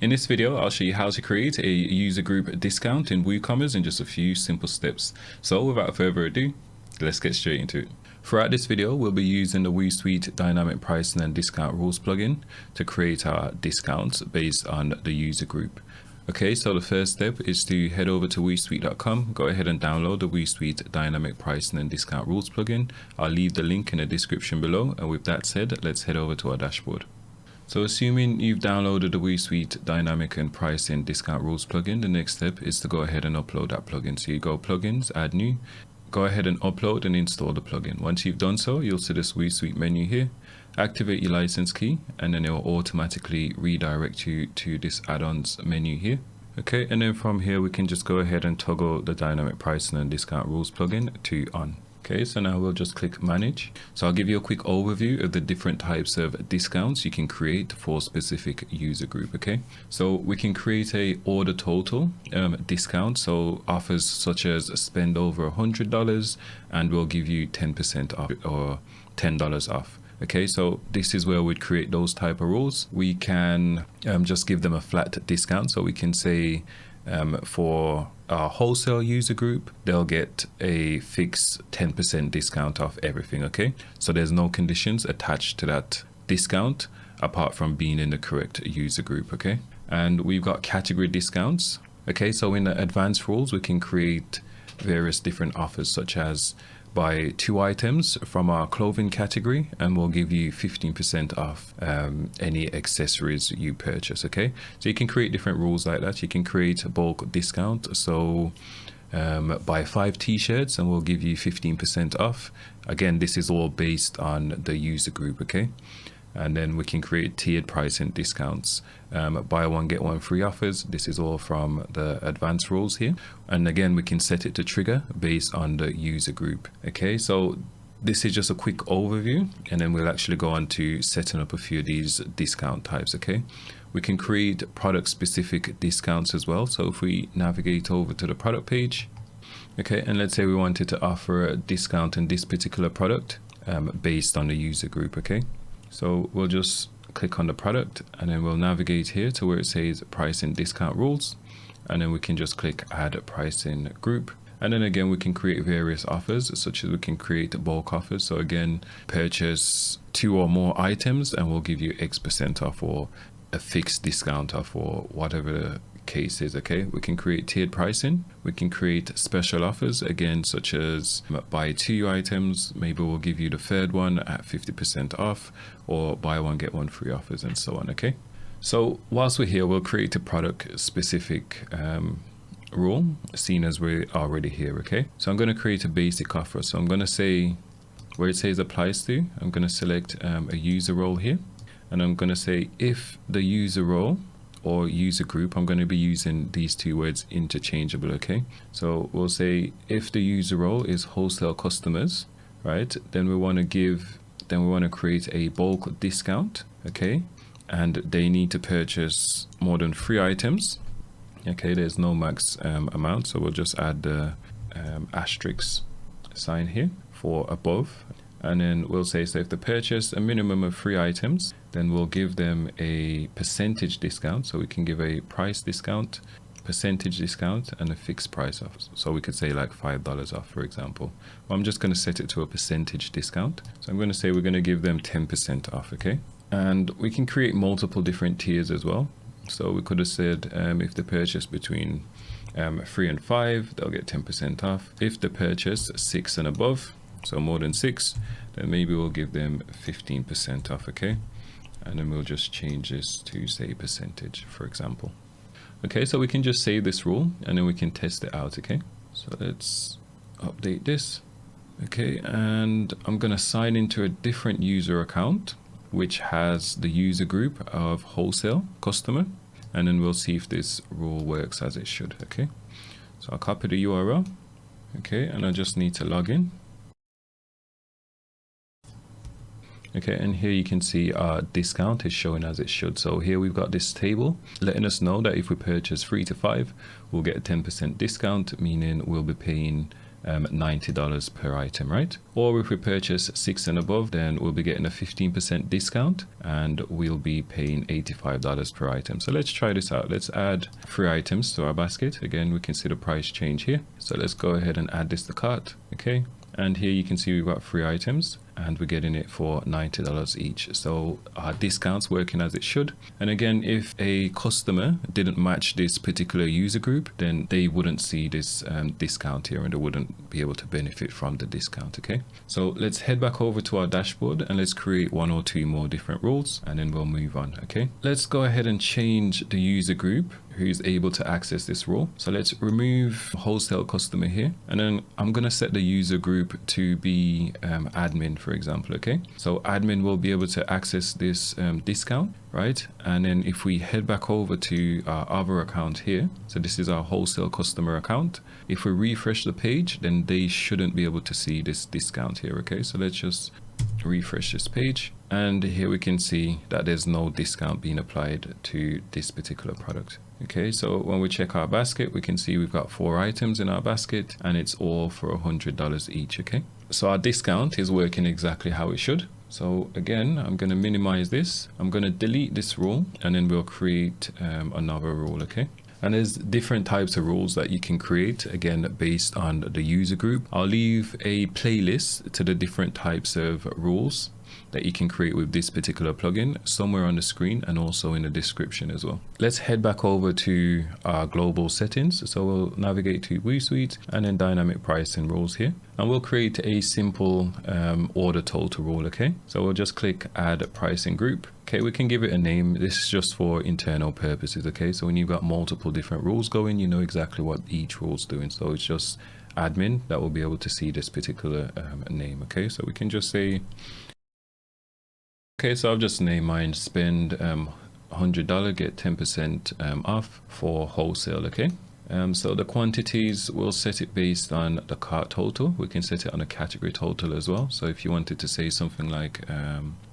In this video, I'll show you how to create a user group discount in WooCommerce in just a few simple steps. So without further ado, let's get straight into it. Throughout this video, we'll be using the WooSuite Dynamic Pricing and Discount Rules plugin to create our discounts based on the user group. Okay, so the first step is to head over to WooSuite.com, go ahead and download the WooSuite Dynamic Pricing and Discount Rules plugin. I'll leave the link in the description below, and with that said, let's head over to our dashboard. So assuming you've downloaded the WooSuite Dynamic and Pricing Discount Rules plugin, the next step is to go ahead and upload that plugin. So you go Plugins, Add New, go ahead and upload and install the plugin. Once you've done so, you'll see this WooSuite menu here. Activate your license key, and then it will automatically redirect you to this add-ons menu here. Okay, and then from here we can just go ahead and toggle the Dynamic Pricing and Discount Rules plugin to on. Okay, so now we'll just click Manage. So I'll give you a quick overview of the different types of discounts you can create for specific user group. Okay, so we can create a order total discount. So offers such as spend over $100 and we'll give you 10% off or $10 off. Okay, so this is where we'd create those type of rules. We can just give them a flat discount. So we can say for our wholesale user group, they'll get a fixed 10% discount off everything. Okay, so there's no conditions attached to that discount apart from being in the correct user group. Okay, and we've got category discounts. Okay, so in the advanced rules, we can create various different offers, such as buy 2 items from our clothing category and we'll give you 15% off any accessories you purchase. Okay, so you can create different rules like that. You can create a bulk discount, so buy 5 t-shirts and we'll give you 15% off. Again, this is all based on the user group. Okay, and then we can create tiered pricing discounts, buy 1 get 1 free offers. This is all from the advanced rules here, and again we can set it to trigger based on the user group. Okay, so this is just a quick overview, and then we'll actually go on to setting up a few of these discount types. Okay, we can create product specific discounts as well. So if we navigate over to the product page, okay, and let's say we wanted to offer a discount in this particular product based on the user group. Okay, so we'll just click on the product and then we'll navigate here to where it says pricing discount rules, and then we can just click add pricing group. And then again, we can create various offers, such as we can create bulk offers. So again, purchase 2 or more items and we'll give you X% off, or a fixed discount off, or whatever the case is. Okay, we can create tiered pricing. We can create special offers, again, such as buy 2 items, maybe we'll give you the 3rd one at 50% off, or buy 1 get 1 free offers, and so on. Okay, so whilst we're here, we'll create a product specific rule, seeing as we're already here. Okay, so I'm going to create a basic offer. So I'm going to say where it says applies to, I'm going to select a user role here, and I'm going to say if the user role or user group, I'm going to be using these 2 words interchangeable. Okay, so we'll say if the user role is wholesale customers, right, then we want to create a bulk discount. Okay, and they need to purchase more than 3 items. Okay, there's no max amount, so we'll just add the asterisk sign here for above. And then we'll say, so if they purchase a minimum of 3 items, then we'll give them a percentage discount. So we can give a price discount, percentage discount, and a fixed price off. So we could say like $5 off, for example. Well, I'm just going to set it to a percentage discount. So I'm going to say we're going to give them 10% off. Okay, and we can create multiple different tiers as well. So we could have said if they purchase between 3 and 5, they'll get 10% off. If they purchase 6 and above, so more than 6, then maybe we'll give them 15% off. Okay, and then we'll just change this to say percentage, for example. Okay, so we can just save this rule and then we can test it out. Okay, so let's update this. Okay, and I'm going to sign into a different user account which has the user group of wholesale customer, and then we'll see if this rule works as it should. Okay, so I'll copy the URL. Okay, and I just need to log in. Okay, and here you can see our discount is showing as it should. So here we've got this table letting us know that if we purchase 3 to 5, we'll get a 10% discount, meaning we'll be paying $90 per item, right? Or if we purchase 6 and above, then we'll be getting a 15% discount and we'll be paying $85 per item. So let's try this out. Let's add 3 items to our basket. Again, we can see the price change here. So let's go ahead and add this to cart. Okay. And here you can see we've got 3 items and we're getting it for $90 each. So our discounts working as it should. And again, if a customer didn't match this particular user group, then they wouldn't see this discount here and they wouldn't be able to benefit from the discount. Okay. So let's head back over to our dashboard and let's create 1 or 2 more different rules and then we'll move on. Okay. Let's go ahead and change the user group who's able to access this rule. So let's remove wholesale customer here. And then I'm going to set the user group to be admin, for example. Okay. So admin will be able to access this discount, right? And then if we head back over to our other account here, so this is our wholesale customer account. If we refresh the page, then they shouldn't be able to see this discount here. Okay. So let's just refresh this page. And here we can see that there's no discount being applied to this particular product. Okay, so when we check our basket, we can see we've got 4 items in our basket and it's all for $100 each. Okay, so our discount is working exactly how it should. So again, I'm going to minimize this. I'm going to delete this rule and then we'll create another rule. Okay. And there's different types of rules that you can create, again, based on the user group. I'll leave a playlist to the different types of rules that you can create with this particular plugin somewhere on the screen and also in the description as well. Let's head back over to our global settings. So we'll navigate to WooSuite and then dynamic pricing rules here. And we'll create a simple order total rule. Okay, so we'll just click add pricing group. Okay, we can give it a name. This is just for internal purposes. Okay, so when you've got multiple different rules going, you know exactly what each rule's doing. So it's just admin that will be able to see this particular name. Okay, so we can just say, okay, so I've just named mine spend $100, get 10% off for wholesale. Okay. So the quantities, we'll set it based on the cart total. We can set it on a category total as well. So if you wanted to say something like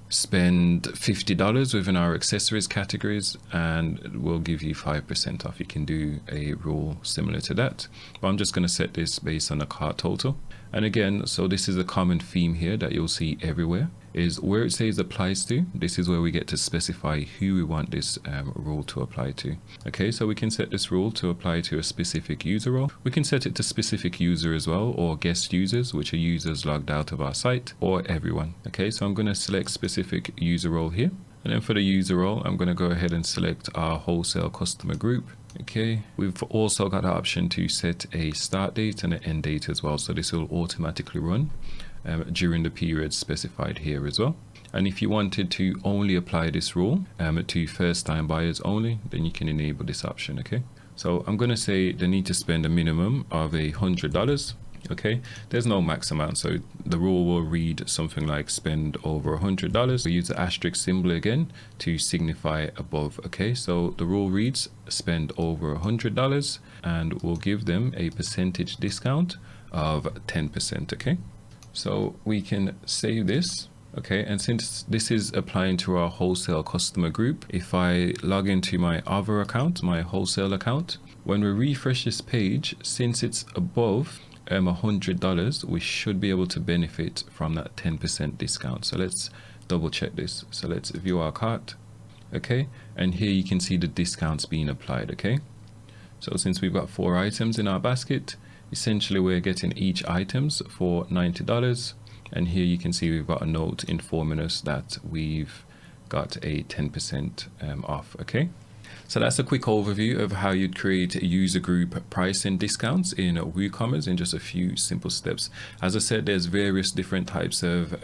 spend $50 within our accessories categories and we'll give you 5% off, you can do a rule similar to that. But I'm just going to set this based on the cart total. And again, so this is a common theme here that you'll see everywhere, is where it says applies to. This is where we get to specify who we want this rule to apply to. Okay, so we can set this rule to apply to a specific user role. We can set it to specific user as well, or guest users, which are users logged out of our site, or everyone. Okay, so I'm going to select specific user role here. And then for the user role, I'm going to go ahead and select our wholesale customer group. Okay, we've also got the option to set a start date and an end date as well. So this will automatically run during the period specified here as well. And if you wanted to only apply this rule to first time buyers only, then you can enable this option. Okay, so I'm going to say they need to spend a minimum of $100. Okay, there's no max amount, so the rule will read something like spend over $100. We use the asterisk symbol again to signify above. Okay, so the rule reads spend over $100 and we'll give them a percentage discount of 10%. Okay, so we can save this. Okay, and since this is applying to our wholesale customer group, if I log into my other account, my wholesale account, when we refresh this page, since it's above $100, we should be able to benefit from that 10% discount. So let's double check this. So let's view our cart. Okay, and here you can see the discounts being applied. Okay, so since we've got 4 items in our basket, essentially we're getting each items for $90. And here you can see we've got a note informing us that we've got a 10% off. Okay, so that's a quick overview of how you'd create a user group pricing discounts in WooCommerce in just a few simple steps. As I said, there's various different types of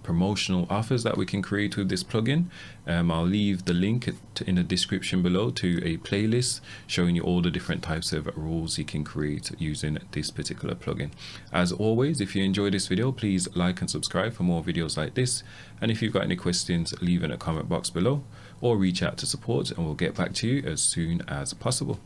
promotional offers that we can create with this plugin. I'll leave the link in the description below to a playlist showing you all the different types of rules you can create using this particular plugin. As always, if you enjoyed this video, please like and subscribe for more videos like this. And if you've got any questions, leave in a comment box below or reach out to support and we'll get back to you as soon as possible.